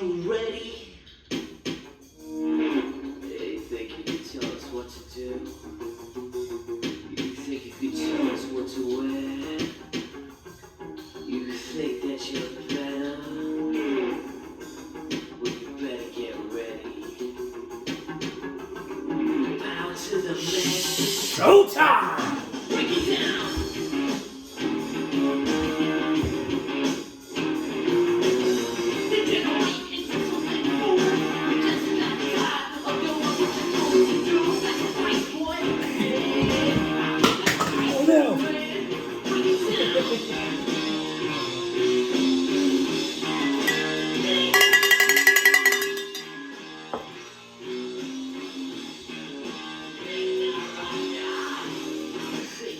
you ready? You think you can tell us what to do? You think you can tell us what to wear? You think that you're better? Well, you better get ready. Bow to the man. Showtime! Break it down.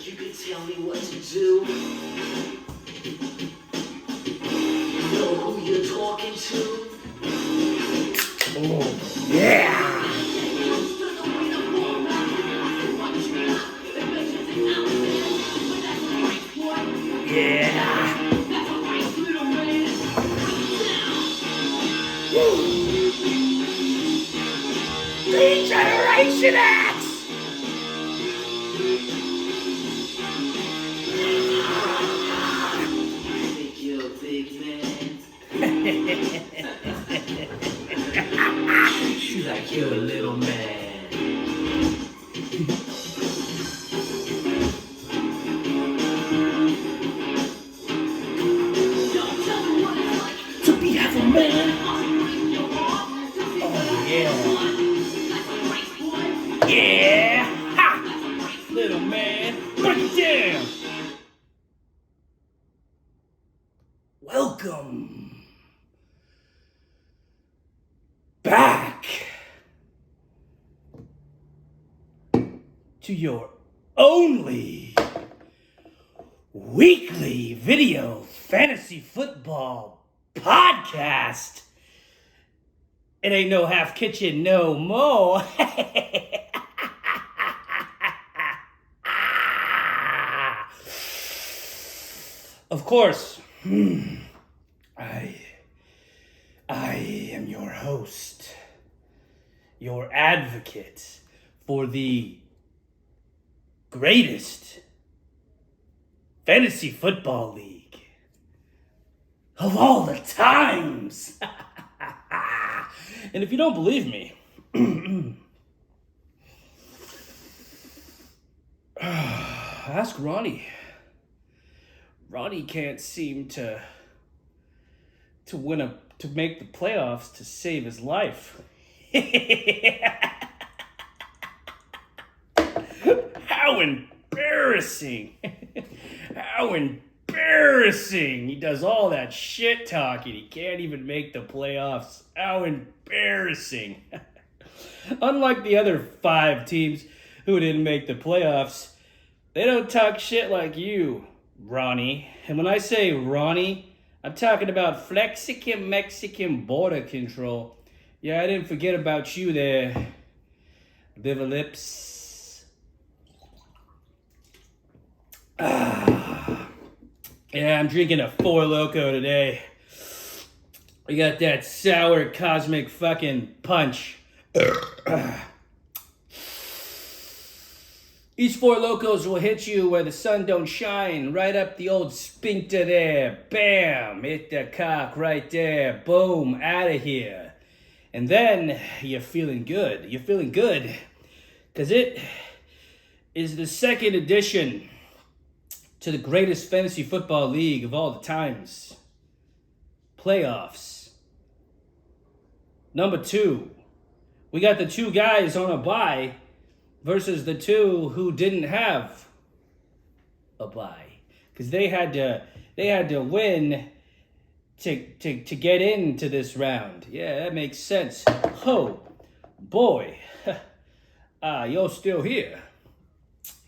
You can tell me what to do. Know who you're talking to. Oh, yeah! Yeah! Generation X! Think you're a big man. You like you're a little man. To be half a man! Oh, yeah! Yeah! Ha! Little man, break it down! Welcome back to your only weekly video fantasy football podcast. It ain't no half kitchen no more. Of course, I am your host, your advocate for the greatest fantasy football league of all the times. And if you don't believe me, ask Ronnie. Ronnie can't seem to make the playoffs to save his life. How embarrassing! How embarrassing! He does all that shit talking. He can't even make the playoffs. How embarrassing! Unlike the other 5 teams who didn't make the playoffs, they don't talk shit like you, Ronnie. And when I say Ronnie, I'm talking about Flexican Mexican border control. Yeah, I didn't forget about you there, Viva Lips. Yeah, I'm drinking a Four Loko today. We got that sour cosmic fucking punch. These Four Locos will hit you where the sun don't shine, right up the old sphincter there. Bam! Hit the cock right there. Boom! Out of here. And then you're feeling good. You're feeling good because it is the second edition to the greatest fantasy football league of all the times. Playoffs. Number 2. We got the 2 guys on a bye versus the 2 who didn't have a bye, because they had to win to get into this round. Yeah, that makes sense. Oh boy, you're still here.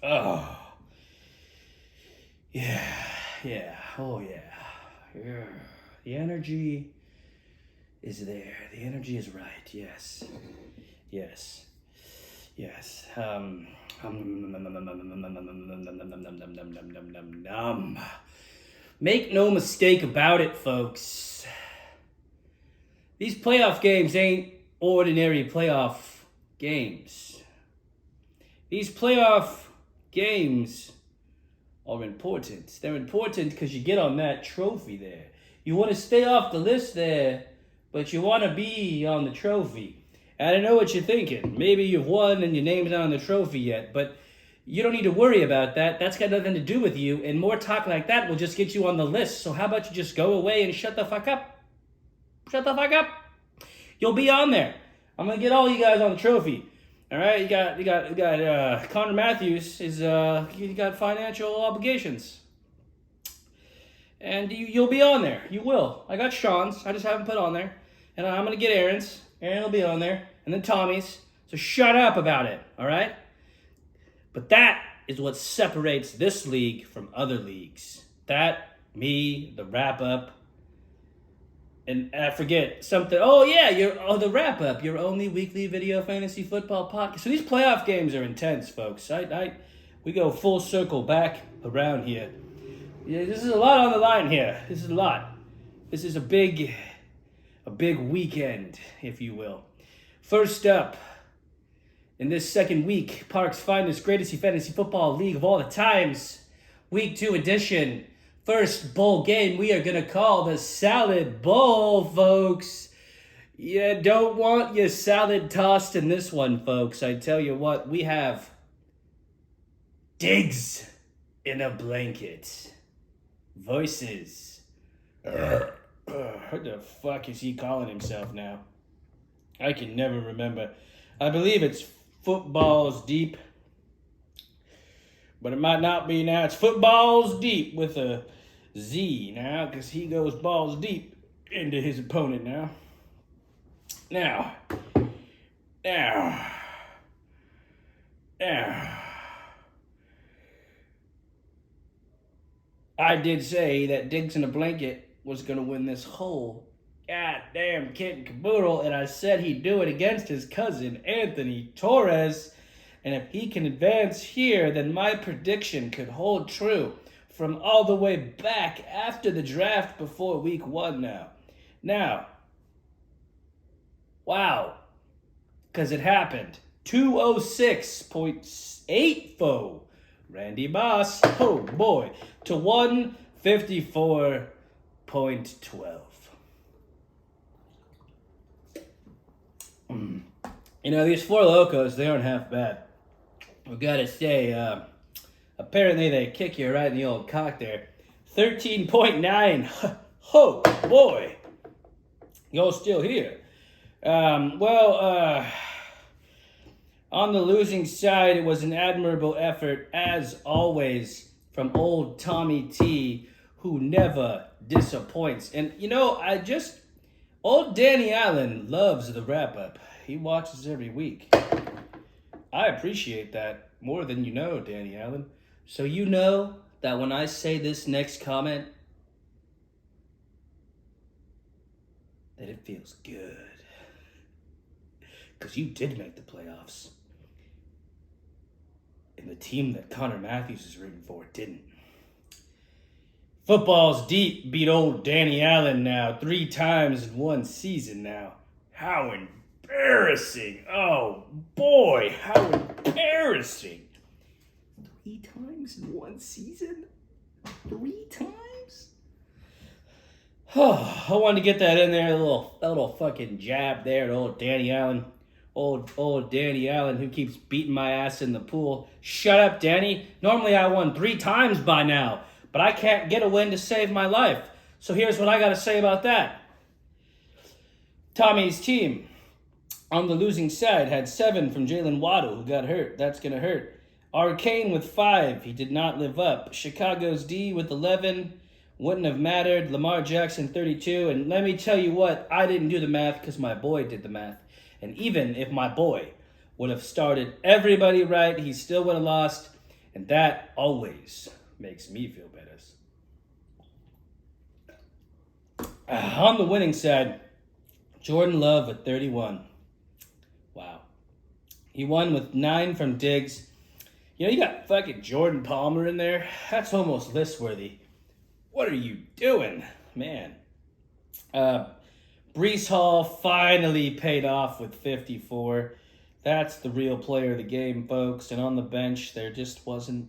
Oh yeah, oh yeah. The energy is there. The energy is right. Yes. Make no mistake about it, folks. These playoff games ain't ordinary playoff games. These playoff games are important. They're important because you get on that trophy there. You want to stay off the list there, but you want to be on the trophy. And I know what you're thinking. Maybe you've won and your name's not on the trophy yet, but you don't need to worry about that. That's got nothing to do with you, and more talk like that will just get you on the list. So how about you just go away and shut the fuck up? Shut the fuck up. You'll be on there. I'm gonna get all you guys on the trophy. All right, you got Connor Matthews is he got financial obligations, and you'll be on there. You will. I got Sean's. I just haven't put on there, and I'm gonna get Aaron's. Aaron will be on there, and then Tommy's. So shut up about it. All right. But that is what separates this league from other leagues. That, me, the wrap up. And I forget something. Oh yeah, the wrap up. Your only weekly video fantasy football podcast. So these playoff games are intense, folks. We go full circle back around here. Yeah, this is a lot on the line here. This is a lot. This is a big weekend, if you will. First up, in this second week, Park's finest, greatest fantasy football league of all the times, Week 2 edition. First bowl game we are going to call the Salad Bowl, folks. You don't want your salad tossed in this one, folks. I tell you what, we have Diggs in a blanket. Voices. What the fuck is he calling himself now? I can never remember. I believe it's Footballs Deep. But it might not be now. It's Footballs Deep with a Z now, because he goes balls deep into his opponent now. Now. I did say that Diggs in a blanket was going to win this whole goddamn kit and caboodle, and I said he'd do it against his cousin, Anthony Torres. And if he can advance here, then my prediction could hold true from all the way back after the draft before week 1 now. Wow. Because it happened. 206.84. Randy Moss, oh boy, to 154.12. You know, these Four Locos, they aren't half bad. We gotta say, apparently they kick you right in the old cock there. 13.9. Oh, boy. You're still here. On the losing side, it was an admirable effort, as always, from old Tommy T, who never disappoints. And, you know, old Danny Allen loves the wrap-up. He watches every week. I appreciate that more than you know, Danny Allen. So you know that when I say this next comment, that it feels good. Because you did make the playoffs. And the team that Connor Matthews is rooting for didn't. Footballs Deep beat old Danny Allen now 3 times in one season now. How embarrassing. Oh, boy, how embarrassing. 3 times in one season? 3 times? Oh, I wanted to get that in there, a little fucking jab there at old Danny Allen. Old Danny Allen, who keeps beating my ass in the pool. Shut up, Danny. Normally I won 3 times by now, but I can't get a win to save my life. So here's what I got to say about that. Tommy's team on the losing side had 7 from Jalen Waddle, who got hurt. That's going to hurt. Arcane with 5. He did not live up. Chicago's D with 11. Wouldn't have mattered. Lamar Jackson, 32. And let me tell you what, I didn't do the math because my boy did the math. And even if my boy would have started everybody right, he still would have lost. And that always makes me feel better. On the winning side, Jordan Love with 31. Wow. He won with 9 from Diggs. You know, you got fucking Jordan Palmer in there. That's almost list worthy. What are you doing, man? Brees Hall finally paid off with 54. That's the real player of the game, folks. And on the bench, there just wasn't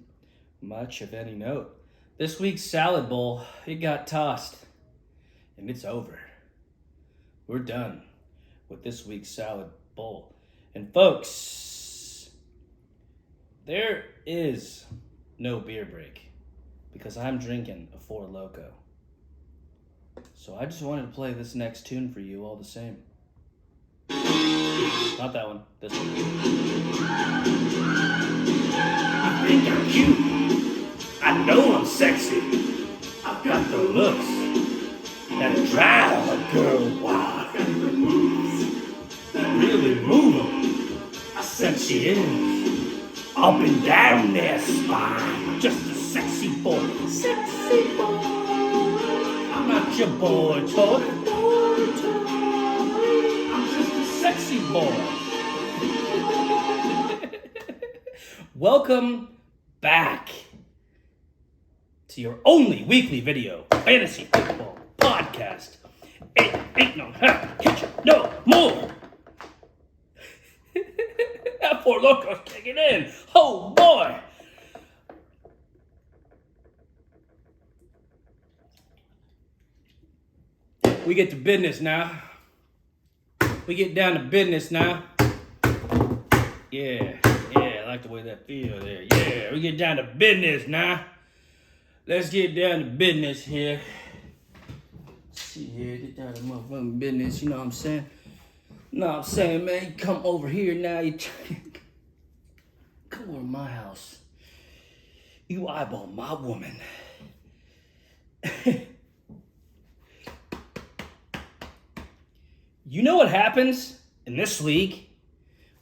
much of any note. This week's Salad Bowl, it got tossed. And it's over. We're done with this week's Salad Bowl. And folks, there is no beer break because I'm drinking a Four Loko. So I just wanted to play this next tune for you all the same. Not that one, this one. I think I'm cute. I know I'm sexy. I've got the looks that drive a girl wild. I got the moves that really move them. I said she is up and down their spine. Just a sexy boy. Sexy boy. I'm not your boy toy. I'm just a sexy boy. Welcome back to your only weekly video fantasy football podcast. Ain't no half kitchen no more. That Four Loco's kicking in. Oh boy. We get to business now. We get down to business now. Yeah, I like the way that feels there. Yeah, we get down to business now. Let's get down to business here. See here, get down to motherfucking business, you know what I'm saying? Know what I'm saying, man? You come over here now, you come over to my house. You eyeball my woman. You know what happens in this league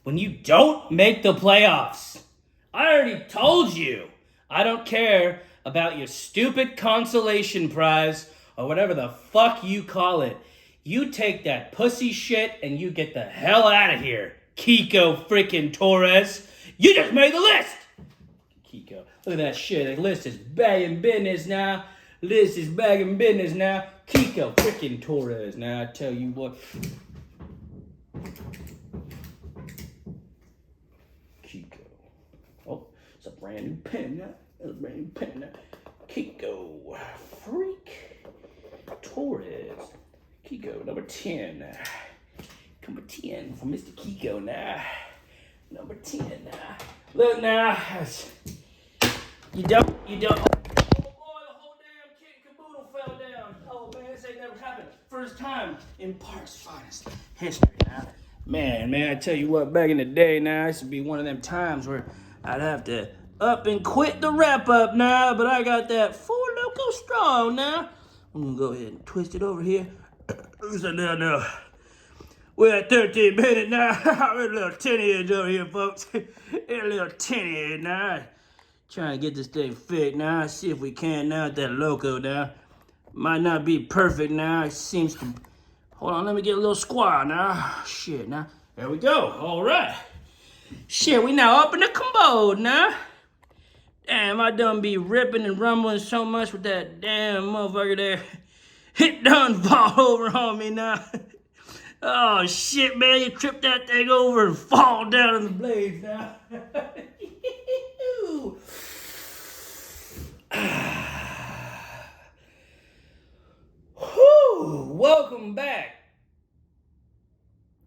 when you don't make the playoffs? I already told you. I don't care about your stupid consolation prize or whatever the fuck you call it. You take that pussy shit and you get the hell out of here, Kiko freaking Torres. You just made the list. Kiko, look at that shit. The list is bagging business now. List is bagging business now. Kiko freaking Torres. Now I tell you what. Kiko. Oh, it's a brand new pen now. It's a brand new pen now. Kiko freak Torres. Kiko number 10. Number 10 for Mr. Kiko now. Number 10 now. Look now. You don't. Fell down. Oh man, this ain't never happened. First time in Park's finest history now. Man, I tell you what, back in the day now, this would be one of them times where I'd have to up and quit the wrap up now, but I got that Four Loko strong now. I'm gonna go ahead and twist it over here. Who's that now? We're at 13 minutes now. We're a little 10 edge over here, folks. A little 10 edge now. Trying to get this thing fit now. See if we can now at that Loco now. Might not be perfect now. It seems to... Hold on, let me get a little squat now. Shit, now. There we go. All right. Shit, we now up in the commode now. Damn, I done be ripping and rumbling so much with that damn motherfucker there. It done fall over on me now. Oh, shit, man. You trip that thing over and fall down in the blades now. Welcome back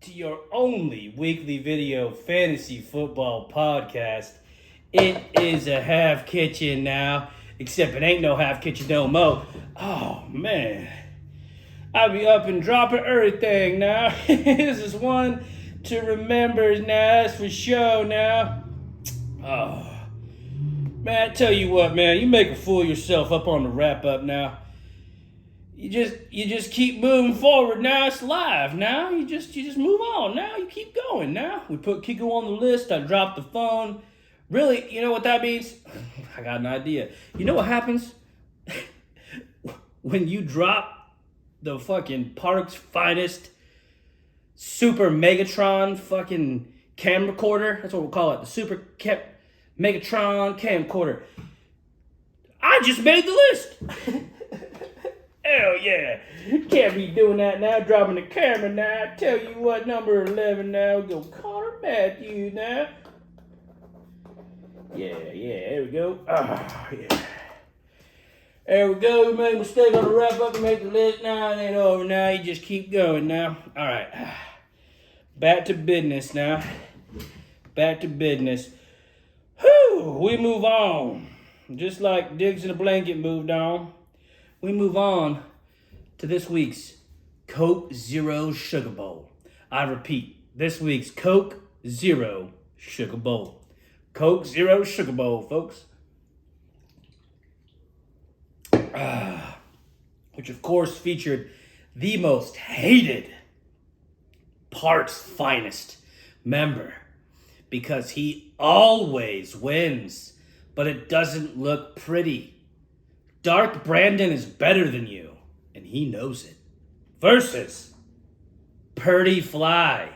to your only weekly video fantasy football podcast. It is a half kitchen now, except it ain't no half kitchen no more. Oh man, I be up and dropping everything now. This is one to remember now, that's for sure now. Oh man, I tell you what, man, you make a fool of yourself up on the wrap up now. You just keep moving forward now. It's live now. You just move on now. You keep going now. We put Kiko on the list. I dropped the phone. Really, you know what that means? I got an idea. You know what happens when you drop the fucking Park's finest Super Megatron fucking camcorder? That's what we'll call it. The Super Megatron camcorder. I just made the list. Hell yeah. Can't be doing that now, dropping the camera now. I tell you what, number 11 now. Go Connor Matthews now. Yeah, there we go. Yeah. There we go. We made a mistake on the wrap up and make the list. Now it ain't over now. You just keep going now. All right. Back to business now. Back to business. Whew, we move on. Just like Diggs in a Blanket moved on, we move on to this week's Coke Zero Sugar Bowl. I repeat, this week's Coke Zero Sugar Bowl. Coke Zero Sugar Bowl, folks. Which of course featured the most hated Parks Finest member, because he always wins, but it doesn't look pretty. Dark Brandon is better than you, and he knows it. Versus Purdy Fly.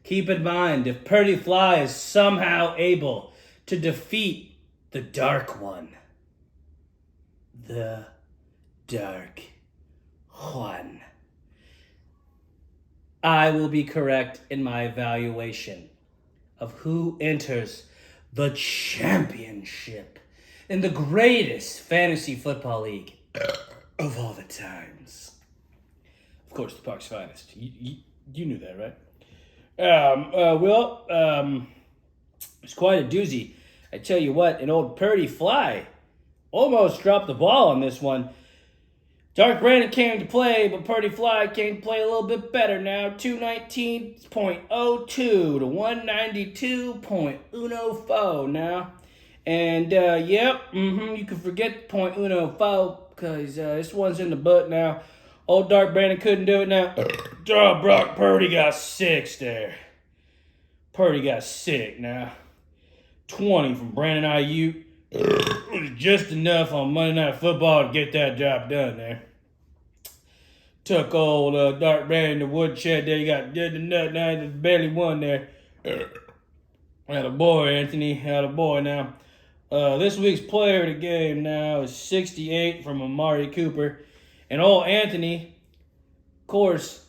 Keep in mind, if Purdy Fly is somehow able to defeat the Dark One, the Dark One, I will be correct in my evaluation of who enters the championship in the greatest fantasy football league of all the times. Of course, the Parks Finest. You knew that, right? It's quite a doozy. I tell you what, an old Purdy Fly almost dropped the ball on this one. Dark Brandon came to play, but Purdy Fly came to play a little bit better now. 219.02 to 192.14 now. And, you can forget the .14 because this one's in the book now. Old Dark Brandon couldn't do it now. Brock Purdy got 6 there. Purdy got sick now. 20 from Brandon Ayuk. It was just enough on Monday Night Football to get that job done there. Took old Dark Brandon to woodshed there. You got dead to nut now. He just barely won there. Had a boy, Anthony. Had a boy now. This week's player of the game now is 68 from Amari Cooper. And old Anthony, of course,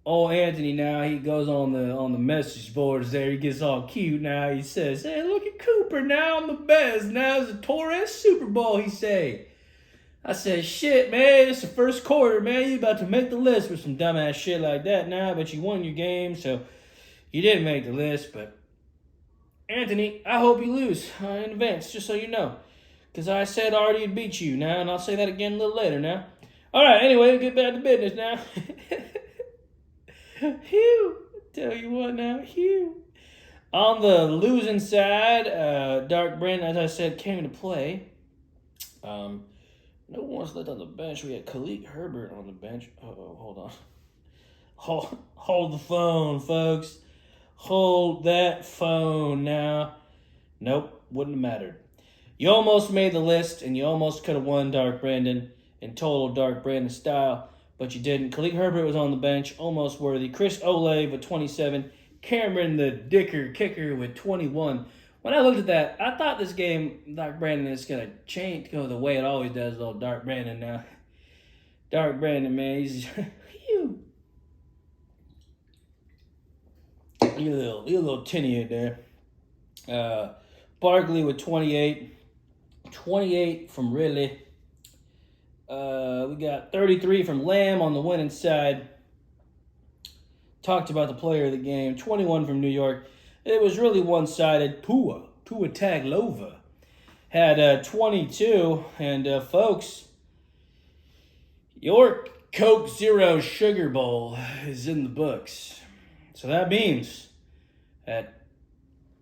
old Anthony now, he goes on the message boards there. He gets all cute now. He says, hey, look at Cooper now. I'm the best. Now it's a Torres Super Bowl, he say. I said, shit, man, it's the first quarter, man. You about to make the list with some dumbass shit like that now, but you won your game, so you didn't make the list. But Anthony, I hope you lose in advance, just so you know. Because I said I already beat you now, and I'll say that again a little later now. All right, anyway, we'll get back to business now. Phew, tell you what now, phew. On the losing side, Dark Brandon, as I said, came to play. No one's left on the bench. We had Khalil Herbert on the bench. Hold on. Hold the phone, folks. Hold that phone now. Nope, wouldn't have mattered. You almost made the list, and you almost could have won Dark Brandon in total Dark Brandon style, but you didn't. Khalil Herbert was on the bench, almost worthy. Chris Olave with 27. Cameron the Dicker Kicker with 21. When I looked at that, I thought this game, Dark Brandon is going to go the way it always does, little Dark Brandon now. Dark Brandon, man, he's phew. You're a little tinny in there. Barkley with 28. 28 from Ridley. We got 33 from Lamb on the winning side. Talked about the player of the game. 21 from New York. It was really one-sided. Tua Tagovailoa had 22. And, folks, your Coke Zero Sugar Bowl is in the books. So that means that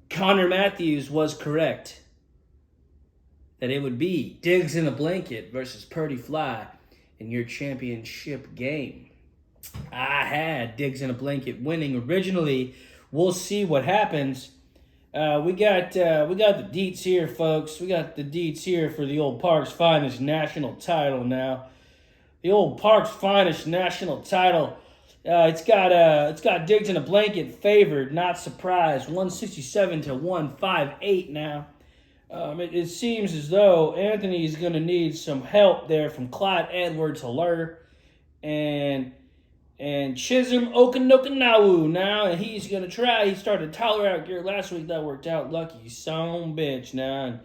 Connor Matthews was correct. That it would be Diggs in a Blanket versus Purdy Fly in your championship game. I had Diggs in a Blanket winning originally. We'll see what happens. We got the deets here, folks. We got the deets here for the old Parks Finest national title now. The old Parks Finest national title. It's got Diggs in a Blanket favored, not surprised, 167 to 158 now. It seems as though Anthony's going to need some help there from Clyde Edwards-Helaire. and Chisholm Okanokanau now, and he's gonna try. He started Tyler out gear last week. That worked out. Lucky son bitch now. And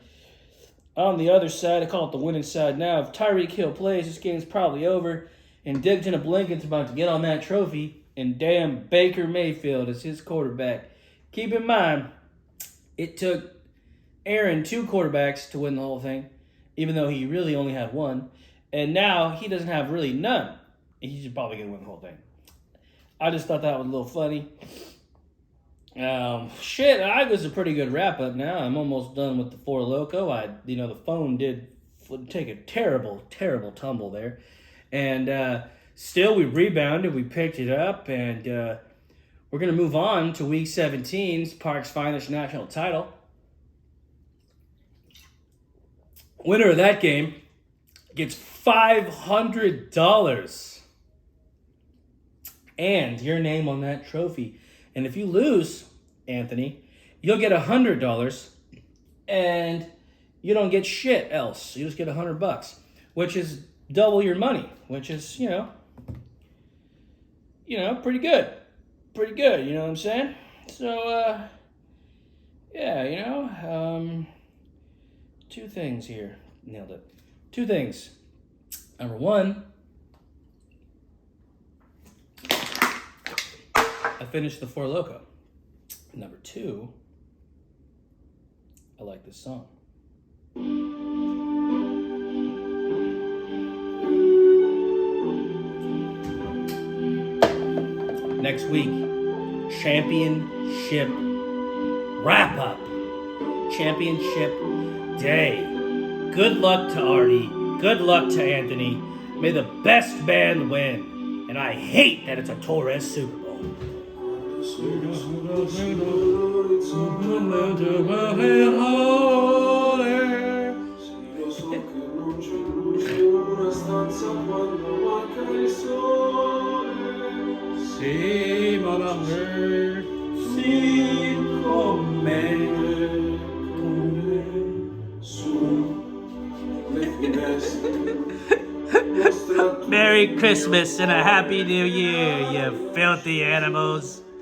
on the other side, I call it the winning side now. If Tyreek Hill plays, this game's probably over. And Digton of Lincoln's about to get on that trophy. And damn, Baker Mayfield is his quarterback. Keep in mind, it took Aaron 2 quarterbacks to win the whole thing, even though he really only had 1. And now he doesn't have really none. He's probably going to win the whole thing. I just thought that was a little funny. I was a pretty good wrap up now. I'm almost done with the Four Loko. The phone did take a terrible, terrible tumble there. And still, we rebounded. We picked it up. And we're going to move on to Week 17's Park's Finest National Title. Winner of that game gets $500 and your name on that trophy. And if you lose, Anthony, you'll get $100 and you don't get shit else. You just get $100, which is double your money, which is, pretty good. Pretty good, you know what I'm saying? So, two things here. Nailed it. 2 things. Number 1, I finished the Four Loko. Number 2, I like this song. Next week, championship wrap up. Championship day. Good luck to Artie. Good luck to Anthony. May the best man win. And I hate that it's a Torres Super Bowl. Merry Christmas and a Happy New Year, you filthy animals.